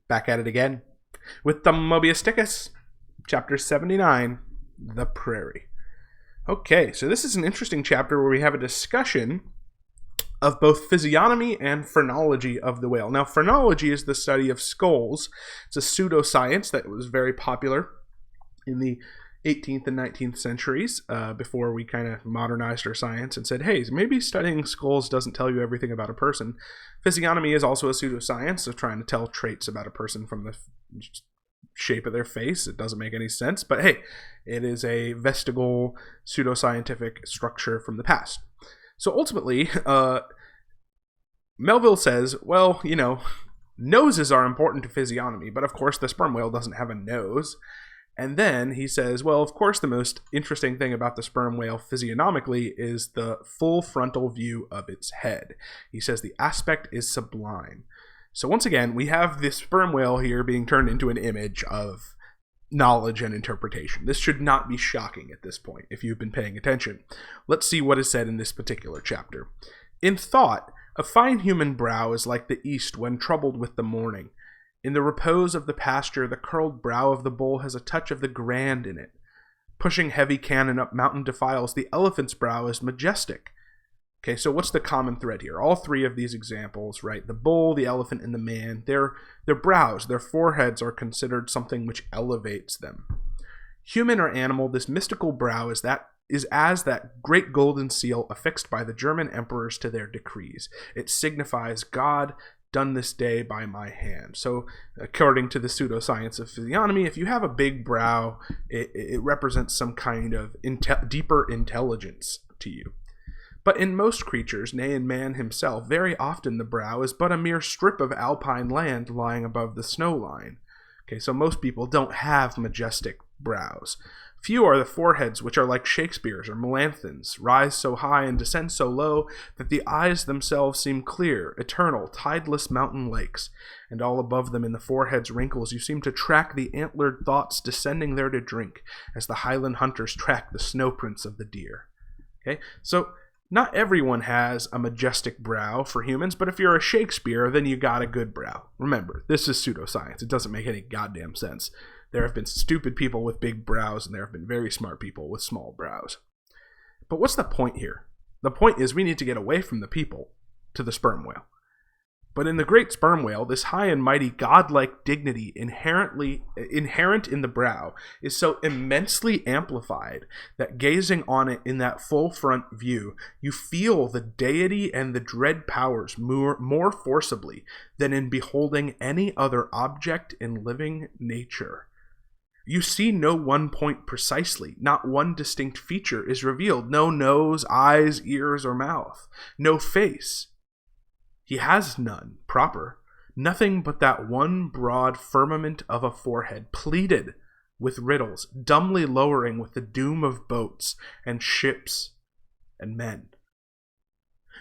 Back at it again with the Moby chapter 79, The Prairie. Okay, so this is an interesting chapter where we have a discussion of both physiognomy and phrenology of the whale. Now, phrenology is the study of skulls. It's a pseudoscience that was very popular in the 18th and 19th centuries before we kind of modernized our science and said, hey, maybe studying skulls doesn't tell you everything about a person. Physiognomy is also a pseudoscience of trying to tell traits about a person from the shape of their face. It doesn't make any sense, but hey, it is a vestigial pseudoscientific structure from the past. So ultimately, Melville says, well, noses are important to physiognomy, but of course the sperm whale doesn't have a nose. And then he says, well, of course, the most interesting thing about the sperm whale physiognomically is the full frontal view of its head. He says the aspect is sublime. So once again, we have this sperm whale here being turned into an image of knowledge and interpretation. This should not be shocking at this point if you've been paying attention. Let's see what is said in this particular chapter. In thought, a fine human brow is like the east when troubled with the morning. In the repose of the pasture, the curled brow of the bull has a touch of the grand in it. Pushing heavy cannon up mountain defiles, the elephant's brow is majestic. Okay, so what's the common thread here? All three of these examples, right? The bull, the elephant, and the man, their brows, their foreheads are considered something which elevates them. Human or animal, this mystical brow is as that great golden seal affixed by the German emperors to their decrees. It signifies God done this day by my hand. So according to the pseudoscience of physiognomy, if you have a big brow, it represents some kind of deeper intelligence to you. But in most creatures, nay in man himself, very often the brow is but a mere strip of alpine land lying above the snow line. Okay, so most people don't have majestic brows. Few are the foreheads which are like Shakespeare's or Melanchthon's, rise so high and descend so low that the eyes themselves seem clear, eternal, tideless mountain lakes, and all above them in the forehead's wrinkles you seem to track the antlered thoughts descending there to drink, as the Highland hunters track the snow prints of the deer. Okay, so not everyone has a majestic brow for humans, but if you're a Shakespeare, then you got a good brow. Remember, this is pseudoscience. It doesn't make any goddamn sense. There have been stupid people with big brows, and there have been very smart people with small brows. But what's the point here? The point is we need to get away from the people to the sperm whale. But in the great sperm whale, this high and mighty godlike dignity inherent in the brow is so immensely amplified that gazing on it in that full front view, you feel the deity and the dread powers more forcibly than in beholding any other object in living nature. You see no one point precisely. Not one distinct feature is revealed. No nose, eyes, ears, or mouth. No face. He has none, proper. Nothing but that one broad firmament of a forehead, pleated with riddles, dumbly lowering with the doom of boats and ships and men.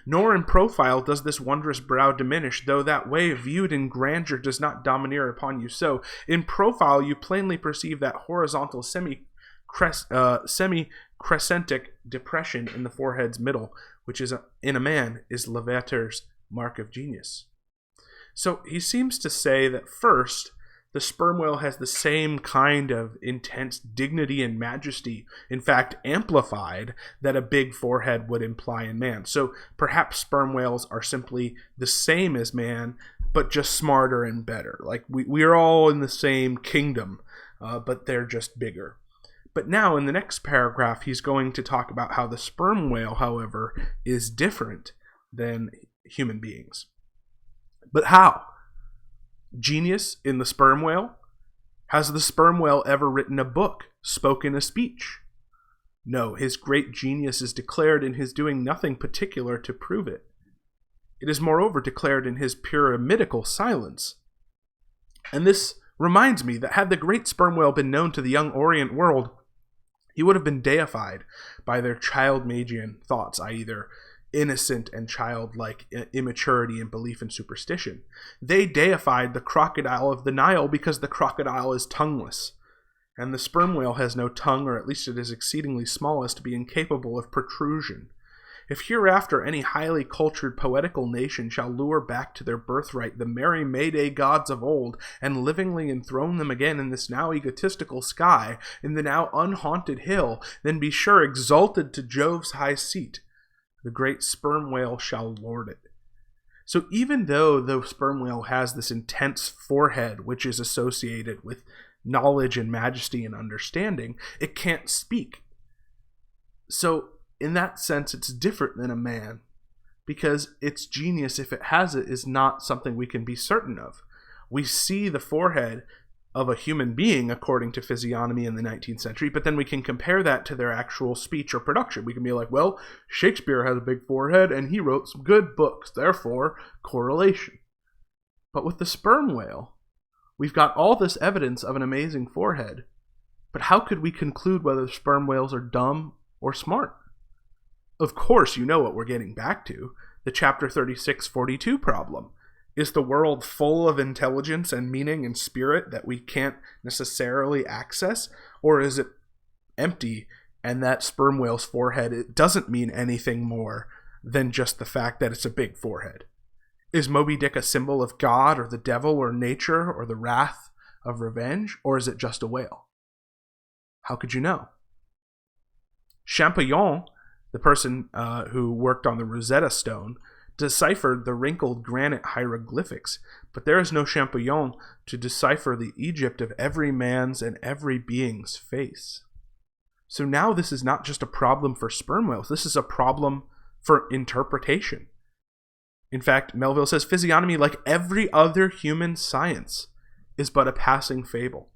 Nor in profile does this wondrous brow diminish, though that way viewed in grandeur does not domineer upon you so. In profile you plainly perceive that horizontal semi-crescentic depression in the forehead's middle, which is in a man is Lavater's mark of genius. So he seems to say that first, the sperm whale has the same kind of intense dignity and majesty, in fact amplified, that a big forehead would imply in man. So perhaps sperm whales are simply the same as man, but just smarter and better. Like we are all in the same kingdom, but they're just bigger. But now in the next paragraph, he's going to talk about how the sperm whale, however, is different than human beings. But how? Genius in the sperm whale? Has the sperm whale ever written a book, spoken a speech? No, his great genius is declared in his doing nothing particular to prove it. It is moreover declared in his pyramidical silence. And this reminds me that had the great sperm whale been known to the young Orient world, he would have been deified by their child-magian thoughts, i.e. their innocent and childlike immaturity and belief in superstition. They deified the crocodile of the Nile because the crocodile is tongueless, and the sperm whale has no tongue, or at least it is exceedingly small as to be incapable of protrusion. If hereafter any highly cultured poetical nation shall lure back to their birthright the merry May-Day gods of old, and livingly enthrone them again in this now egotistical sky, in the now unhaunted hill, then be sure exalted to Jove's high seat, the great sperm whale shall lord it. So even though the sperm whale has this intense forehead, which is associated with knowledge and majesty and understanding, it can't speak. So in that sense, it's different than a man, because its genius, if it has it, is not something we can be certain of. We see the forehead of a human being according to physiognomy in the 19th century, but then we can compare that to their actual speech or production. We can be like, well, Shakespeare has a big forehead and he wrote some good books, therefore correlation. But with the sperm whale, we've got all this evidence of an amazing forehead, but how could we conclude whether sperm whales are dumb or smart? Of course, you know what we're getting back to, the chapter 3642 problem. Is the world full of intelligence and meaning and spirit that we can't necessarily access? Or is it empty, and that sperm whale's forehead, it doesn't mean anything more than just the fact that it's a big forehead? Is Moby Dick a symbol of God or the devil or nature or the wrath of revenge? Or is it just a whale? How could you know? Champollion, the person who worked on the Rosetta Stone, deciphered the wrinkled granite hieroglyphics, but there is no Champollion to decipher the Egypt of every man's and every being's face. So now this is not just a problem for sperm whales, this is a problem for interpretation. In fact, Melville says physiognomy, like every other human science, is but a passing fable.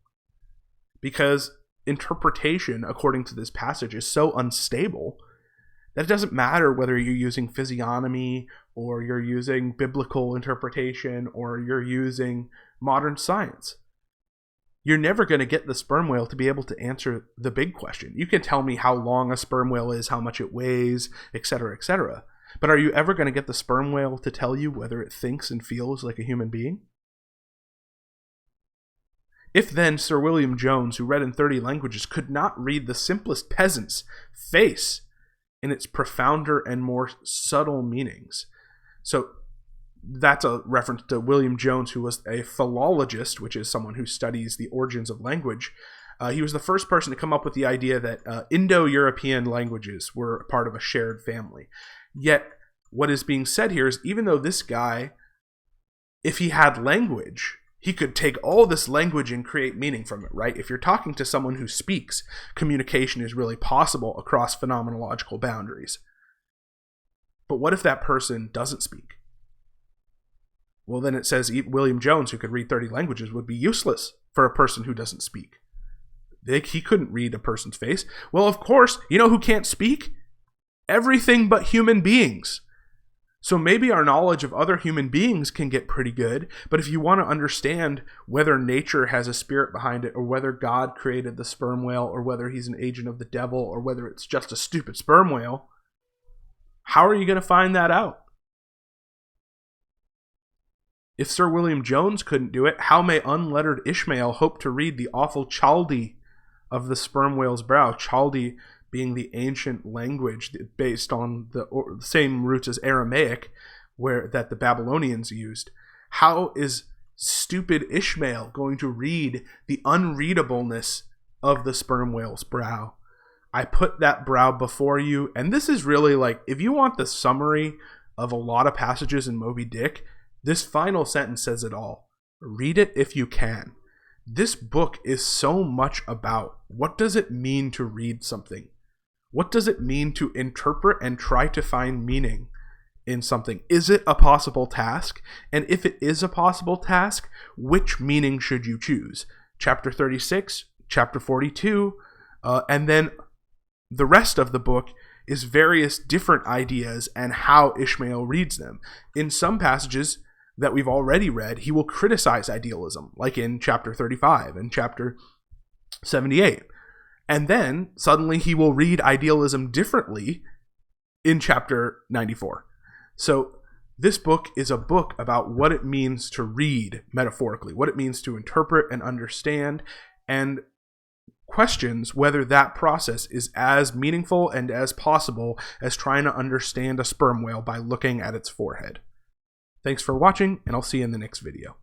Because interpretation, according to this passage, is so unstable that it doesn't matter whether you're using physiognomy or you're using biblical interpretation or you're using modern science. You're never going to get the sperm whale to be able to answer the big question. You can tell me how long a sperm whale is, how much it weighs, etc., etc. But are you ever going to get the sperm whale to tell you whether it thinks and feels like a human being? If then Sir William Jones, who read in 30 languages, could not read the simplest peasant's face in its profounder and more subtle meanings. So that's a reference to William Jones, who was a philologist, which is someone who studies the origins of language. He was the first person to come up with the idea that Indo-European languages were part of a shared family. Yet, what is being said here is, even though this guy, if he had language, he could take all this language and create meaning from it, right? If you're talking to someone who speaks, communication is really possible across phenomenological boundaries. But what if that person doesn't speak? Well, then it says William Jones, who could read 30 languages, would be useless for a person who doesn't speak. He couldn't read a person's face. Well, of course, you know who can't speak? Everything but human beings. So maybe our knowledge of other human beings can get pretty good, but if you want to understand whether nature has a spirit behind it, or whether God created the sperm whale, or whether he's an agent of the devil, or whether it's just a stupid sperm whale, how are you going to find that out? If Sir William Jones couldn't do it, how may unlettered Ishmael hope to read the awful Chaldee of the sperm whale's brow? Chaldee being the ancient language based on the same roots as Aramaic, that the Babylonians used. How is stupid Ishmael going to read the unreadableness of the sperm whale's brow? I put that brow before you, and this is really like, if you want the summary of a lot of passages in Moby Dick, this final sentence says it all. Read it if you can. This book is so much about, what does it mean to read something? What does it mean to interpret and try to find meaning in something? Is it a possible task? And if it is a possible task, which meaning should you choose? Chapter 36, chapter 42, and then the rest of the book is various different ideas and how Ishmael reads them. In some passages that we've already read, he will criticize idealism, like in chapter 35 and chapter 78. And then suddenly he will read idealism differently in chapter 94. So this book is a book about what it means to read metaphorically, what it means to interpret and understand. And questions whether that process is as meaningful and as possible as trying to understand a sperm whale by looking at its forehead. Thanks for watching, and I'll see you in the next video.